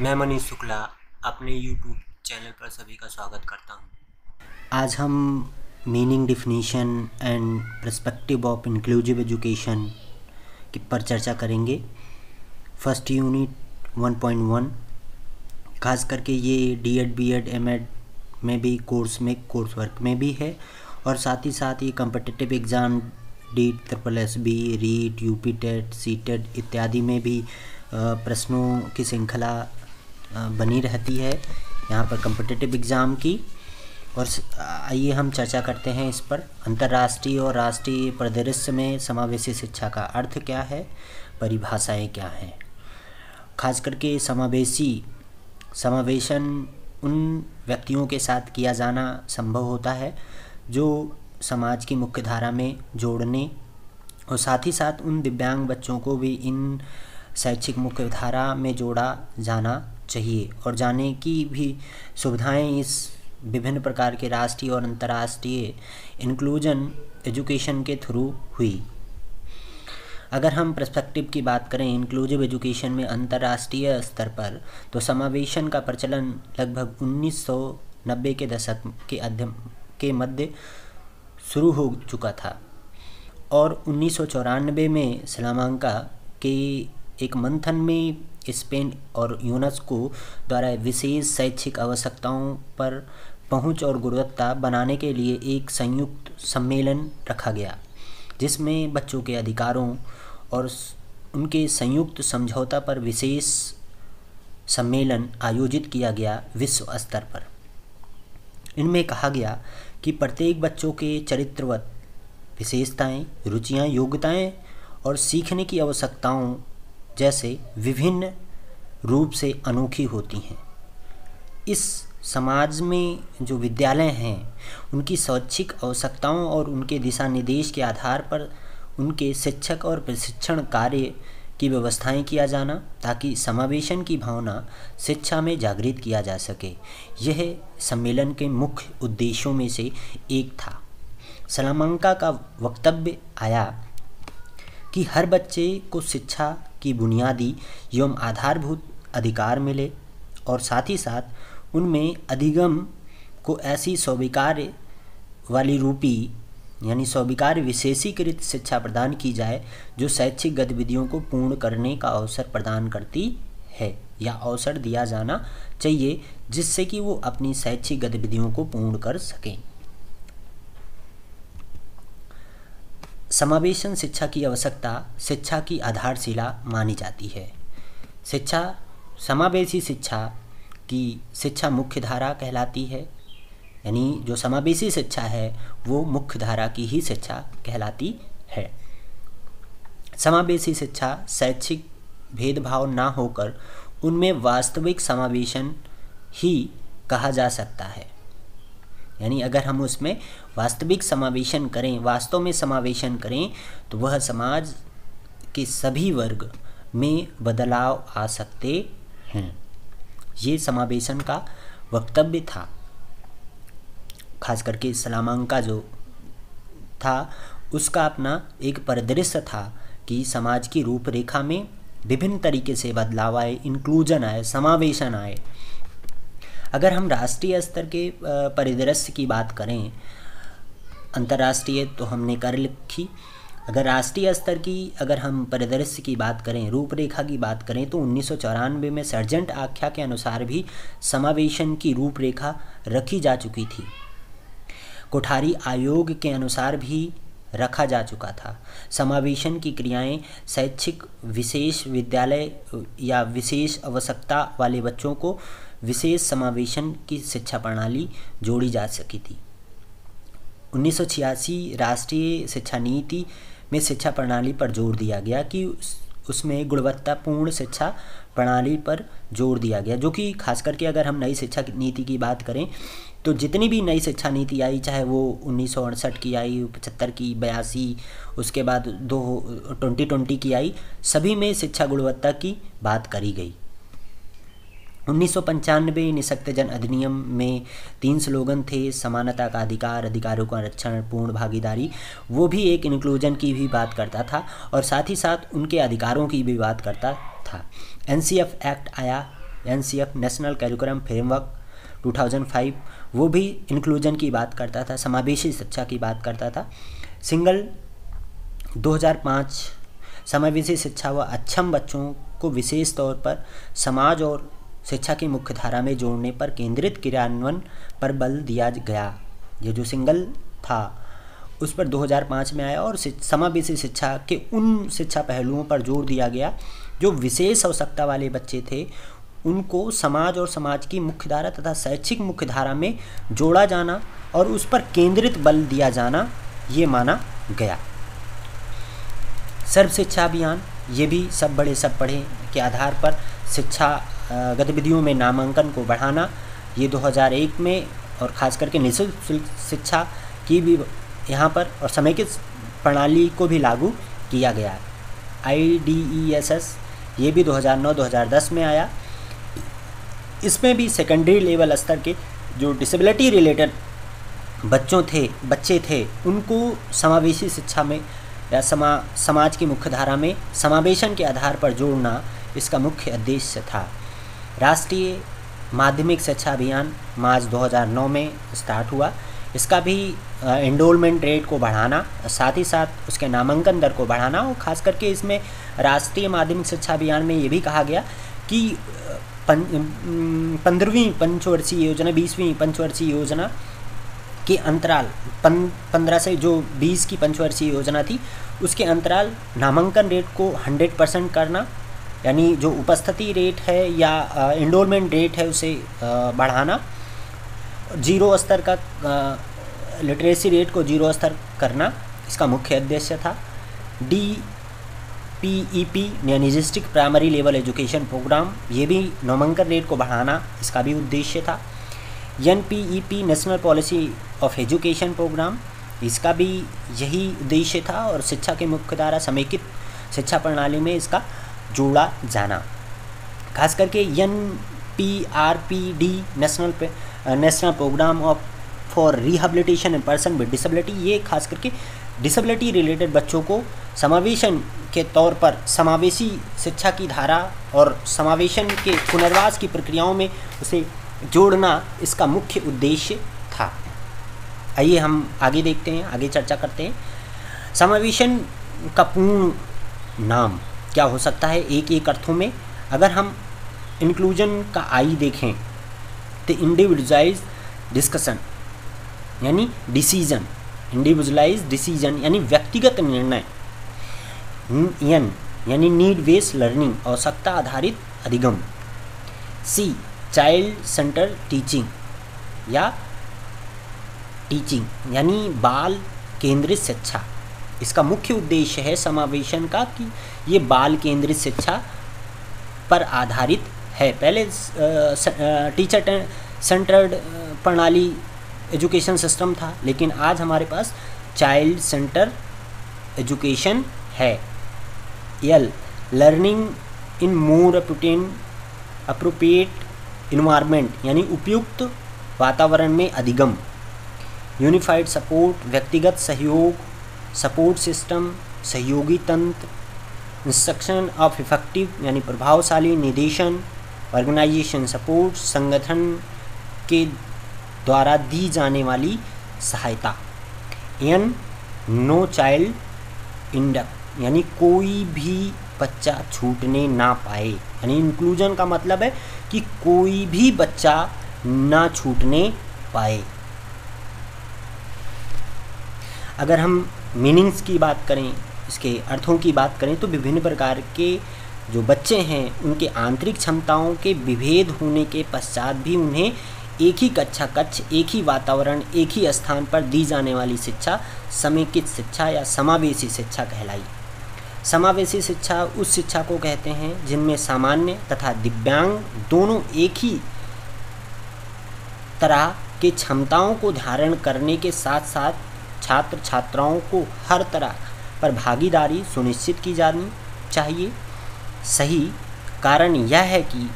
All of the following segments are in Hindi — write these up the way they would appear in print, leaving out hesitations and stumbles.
मैं मनीष शुक्ला अपने YouTube चैनल पर सभी का स्वागत करता हूं। आज हम meaning definition and perspective of inclusive education की पर चर्चा करेंगे। फर्स्ट यूनिट 1.1 खास करके ये डीएड बीएड एमएड में भी कोर्स वर्क में भी है और साथ ही साथ ये competitive exam D triple S B REET UP TET C TET इत्यादि में भी प्रश्नों की श्रृंखला बनी रहती है यहाँ पर कम्पिटिटिव एग्ज़ाम की। और आइए हम चर्चा करते हैं इस पर। अंतर्राष्ट्रीय और राष्ट्रीय परिदृश्य में समावेशी शिक्षा का अर्थ क्या है, परिभाषाएं क्या हैं। खास करके समावेशन उन व्यक्तियों के साथ किया जाना संभव होता है जो समाज की मुख्य धारा में जोड़ने और साथ ही साथ उन दिव्यांग बच्चों को भी इन शैक्षिक मुख्य धारा में जोड़ा जाना चाहिए और जाने की भी सुविधाएं इस विभिन्न प्रकार के राष्ट्रीय और अंतर्राष्ट्रीय इंक्लूजन एजुकेशन के थ्रू हुई। अगर हम पर्सपेक्टिव की बात करें इंक्लूसिव एजुकेशन में अंतर्राष्ट्रीय स्तर पर, तो समावेशन का प्रचलन लगभग 1990 के दशक के मध्य शुरू हो चुका था और 1994 में सलामांका के एक मंथन में स्पेन और यूनेस्को द्वारा विशेष शैक्षिक आवश्यकताओं पर पहुंच और गुणवत्ता बनाने के लिए एक संयुक्त सम्मेलन रखा गया, जिसमें बच्चों के अधिकारों और उनके संयुक्त समझौता पर विशेष सम्मेलन आयोजित किया गया विश्व स्तर पर। इनमें कहा गया कि प्रत्येक बच्चों के चरित्रवत विशेषताएं, रुचियां, योग्यताएं और सीखने की आवश्यकताओं जैसे विभिन्न रूप से अनोखी होती हैं। इस समाज में जो विद्यालय हैं उनकी शैक्षिक आवश्यकताओं और उनके दिशा निर्देश के आधार पर उनके शिक्षक और प्रशिक्षण कार्य की व्यवस्थाएं किया जाना, ताकि समावेशन की भावना शिक्षा में जागृत किया जा सके। यह सम्मेलन के मुख्य उद्देश्यों में से एक था। सलामांका का वक्तव्य आया कि हर बच्चे को शिक्षा की बुनियादी एवं आधारभूत अधिकार मिले और साथ ही साथ उनमें अधिगम को ऐसी स्वीकार्य वाली रूपी यानी स्वीकार्य विशेषीकृत शिक्षा प्रदान की जाए जो शैक्षिक गतिविधियों को पूर्ण करने का अवसर प्रदान करती है या अवसर दिया जाना चाहिए, जिससे कि वो अपनी शैक्षिक गतिविधियों को पूर्ण कर सकें। समावेशन शिक्षा की आवश्यकता शिक्षा की आधारशिला मानी जाती है। समावेशी शिक्षा की शिक्षा मुख्य धारा कहलाती है, यानी जो समावेशी शिक्षा है वो मुख्य धारा की ही शिक्षा कहलाती है। समावेशी शिक्षा शैक्षिक भेदभाव ना होकर उनमें वास्तविक समावेशन ही कहा जा सकता है। यानी अगर हम उसमें वास्तव में समावेशन करें तो वह समाज के सभी वर्ग में बदलाव आ सकते हैं। ये समावेशन का वक्तव्य था। खास करके सलामांका जो था उसका अपना एक परिदृश्य था कि समाज की रूपरेखा में विभिन्न तरीके से बदलाव आए, इंक्लूजन आए, समावेशन आए। अगर हम राष्ट्रीय स्तर के परिदृश्य की बात करें, अंतर्राष्ट्रीय तो हमने कर लिखी। अगर राष्ट्रीय स्तर की अगर हम परिदृश्य की बात करें, रूपरेखा की बात करें, तो 1994 में सर्जेंट आख्या के अनुसार भी समावेशन की रूपरेखा रखी जा चुकी थी। कोठारी आयोग के अनुसार भी रखा जा चुका था। समावेशन की क्रियाएं शैक्षिक विशेष विद्यालय या विशेष आवश्यकता वाले बच्चों को विशेष समावेशन की शिक्षा प्रणाली जोड़ी जा सकी थी। 1986 राष्ट्रीय शिक्षा नीति में शिक्षा प्रणाली पर जोर दिया गया कि उसमें गुणवत्तापूर्ण शिक्षा प्रणाली पर जोर दिया गया, जो कि खास करके अगर हम नई शिक्षा नीति की बात करें तो जितनी भी नई शिक्षा नीति आई, चाहे वो 1968 की आई, 75 की, 82, उसके बाद 2020 की आई, सभी में शिक्षा गुणवत्ता की बात करी गई। 1995 निःशक्तजन अधिनियम में 3 स्लोगन थे, समानता का अधिकार, अधिकारों का रक्षण, पूर्ण भागीदारी। वो भी एक इंक्लूजन की भी बात करता था और साथ ही साथ उनके अधिकारों की भी बात करता था। एनसीएफ एक्ट आया NCF नेशनल करिकुलम फ्रेमवर्क 2005 वो भी इंक्लूजन की बात करता था, समावेशी शिक्षा की बात करता था। सिंगल 2005 समावेशी शिक्षा व अक्षम बच्चों को विशेष तौर पर समाज और शिक्षा की मुख्य धारा में जोड़ने पर केंद्रित क्रियान्वयन पर बल दिया गया। ये जो सिंगल था उस पर 2005 में आया और समावेशी शिक्षा के उन शिक्षा पहलुओं पर जोर दिया गया जो विशेष आवश्यकता वाले बच्चे थे, उनको समाज और समाज की मुख्यधारा तथा शैक्षिक मुख्यधारा में जोड़ा जाना और उस पर केंद्रित बल दिया जाना ये माना गया। सर्व शिक्षा अभियान, ये भी सब बड़े सब पढ़े के आधार पर शिक्षा गतिविधियों में नामांकन को बढ़ाना, ये 2001 में और ख़ास करके निःशुल्क शिक्षा की भी यहाँ पर और समेकित प्रणाली को भी लागू किया गया। IDESS ये भी 2009-2010 में आया। इसमें भी सेकेंडरी लेवल स्तर के जो डिसेबिलिटी रिलेटेड बच्चे थे उनको समावेशी शिक्षा में या समाज की मुख्यधारा में समावेशन के आधार पर जोड़ना इसका मुख्य उद्देश्य था। राष्ट्रीय माध्यमिक शिक्षा अभियान मार्च 2009 में स्टार्ट हुआ। इसका भी एनरोलमेंट रेट को बढ़ाना, साथ ही साथ उसके नामांकन दर को बढ़ाना और ख़ास करके इसमें राष्ट्रीय माध्यमिक शिक्षा अभियान में ये भी कहा गया कि 15वीं पंचवर्षीय योजना 20वीं पंचवर्षीय योजना के अंतराल 15 से जो 20 की पंचवर्षीय योजना थी उसके अंतराल नामांकन रेट को 100% करना, यानी जो उपस्थिति रेट है या एनरोलमेंट रेट है उसे बढ़ाना, जीरो स्तर का लिटरेसी रेट को जीरो स्तर करना इसका मुख्य उद्देश्य था। DPEP यानी district primary level education programme, ये भी नामांकन रेट को बढ़ाना इसका भी उद्देश्य था। NPEP national policy of education programme, इसका भी यही उद्देश्य था और शिक्षा के मुख्यधारा समेकित शिक्षा प्रणाली में इसका जोड़ा जाना। खास करके NPRPD national programme of for rehabilitation and person with disability, ये खास करके डिसेबिलिटी रिलेटेड बच्चों को समावेशन के तौर पर समावेशी शिक्षा की धारा और समावेशन के पुनर्वास की प्रक्रियाओं में उसे जोड़ना इसका मुख्य उद्देश्य था। आइए हम आगे देखते हैं, आगे चर्चा करते हैं। समावेशन का पूर्ण नाम क्या हो सकता है एक अर्थों में। अगर हम इंक्लूजन का आई देखें तो इंडिविजुअलाइज डिस्कशन यानी डिसीजन, इंडिविजुअलाइज डिसीजन यानी व्यक्तिगत निर्णय, एन यानी नीड बेस्ड लर्निंग आवश्यकता आधारित अधिगम, सी चाइल्ड सेंटर टीचिंग या टीचिंग यानी बाल केंद्रित शिक्षा। इसका मुख्य उद्देश्य है समावेशन का कि ये बाल केंद्रित शिक्षा पर आधारित है। पहले टीचर सेंटर्ड प्रणाली एजुकेशन सिस्टम था, लेकिन आज हमारे पास चाइल्ड सेंटर एजुकेशन है। एल लर्निंग इन मोर अप्रोप्रिएट इन्वायरमेंट यानी उपयुक्त वातावरण में अधिगम, यूनिफाइड सपोर्ट व्यक्तिगत सहयोग, सपोर्ट सिस्टम सहयोगी तंत्र, इंस्ट्रक्शन ऑफ इफेक्टिव यानी प्रभावशाली निर्देशन, ऑर्गेनाइजेशन सपोर्ट संगठन के द्वारा दी जाने वाली सहायता। एन नो चाइल्ड इंडक्ट यानी कोई भी बच्चा छूटने ना पाए, यानी इंक्लूजन का मतलब है कि कोई भी बच्चा ना छूटने पाए। अगर हम मीनिंग्स की बात करें, इसके अर्थों की बात करें तो विभिन्न प्रकार के जो बच्चे हैं उनके आंतरिक क्षमताओं के विभेद होने के पश्चात भी उन्हें एक ही कक्षा कक्ष, एक ही वातावरण, एक ही स्थान पर दी जाने वाली शिक्षा समेकित शिक्षा या समावेशी शिक्षा कहलाई। समावेशी शिक्षा उस शिक्षा को कहते हैं जिनमें सामान्य तथा दिव्यांग दोनों एक ही तरह के क्षमताओं को धारण करने के साथ साथ छात्र छात्राओं को हर तरह पर भागीदारी सुनिश्चित की जानी चाहिए। सही कारण यह है कि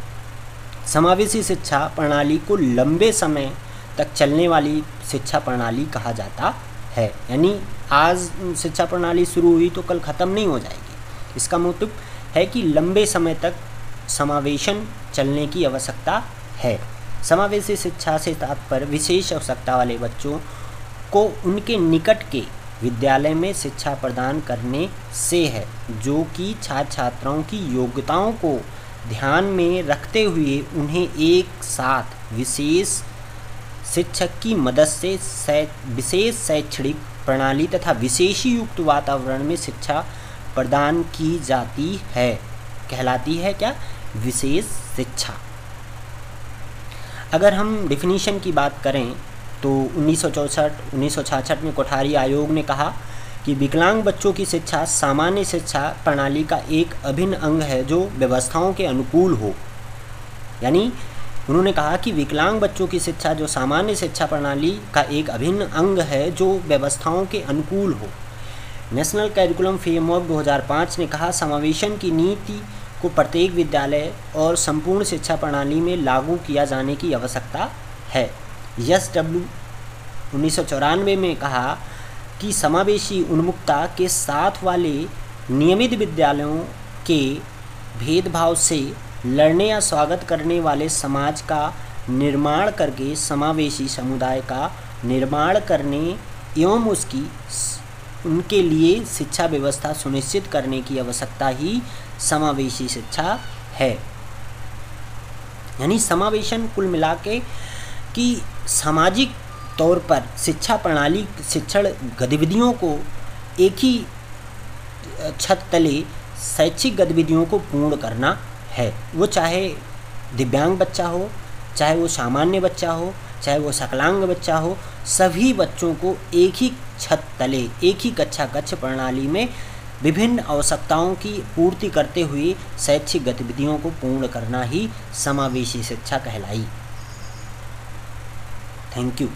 समावेशी शिक्षा प्रणाली को लंबे समय तक चलने वाली शिक्षा प्रणाली कहा जाता है, यानी आज शिक्षा प्रणाली शुरू हुई तो कल ख़त्म नहीं हो जाएगी। इसका मतलब है कि लंबे समय तक समावेशन चलने की आवश्यकता है। समावेशी शिक्षा से तात्पर्य विशेष आवश्यकता वाले बच्चों को उनके निकट के विद्यालय में शिक्षा प्रदान करने से है, जो कि छात्र छात्राओं की योग्यताओं को ध्यान में रखते हुए उन्हें एक साथ विशेष शिक्षक की मदद से विशेष शैक्षणिक प्रणाली तथा विशेषी युक्त वातावरण में शिक्षा प्रदान की जाती है। कहलाती है क्या? विशेष शिक्षा। अगर हम डिफिनीशन की बात करें तो 1966 में कोठारी आयोग ने कहा कि विकलांग बच्चों की शिक्षा सामान्य शिक्षा प्रणाली का एक अभिन्न अंग है जो व्यवस्थाओं के अनुकूल हो। यानी उन्होंने कहा कि विकलांग बच्चों की शिक्षा जो सामान्य शिक्षा प्रणाली का एक अभिन्न अंग है जो व्यवस्थाओं के अनुकूल हो। नेशनल करिकुलम फ्रेमवर्क 2005 ने कहा समावेशन की नीति को प्रत्येक विद्यालय और संपूर्ण शिक्षा प्रणाली में लागू किया जाने की आवश्यकता है। SW 1994 में कहा कि समावेशी उन्मुखता के साथ वाले नियमित विद्यालयों के भेदभाव से लड़ने या स्वागत करने वाले समाज का निर्माण करके समावेशी समुदाय का निर्माण करने एवं उनके लिए शिक्षा व्यवस्था सुनिश्चित करने की आवश्यकता ही समावेशी शिक्षा है। यानी समावेशन कुल मिला के कि सामाजिक तौर पर शिक्षा प्रणाली शिक्षण गतिविधियों को एक ही छत तले शैक्षिक गतिविधियों को पूर्ण करना है। वो चाहे दिव्यांग बच्चा हो, चाहे वो सामान्य बच्चा हो, चाहे वो सकलांग बच्चा हो, सभी बच्चों को एक ही छत तले एक ही कक्षा कक्ष प्रणाली में विभिन्न आवश्यकताओं की पूर्ति करते हुए शैक्षिक गतिविधियों को पूर्ण करना ही समावेशी शिक्षा कहलाई। Thank you.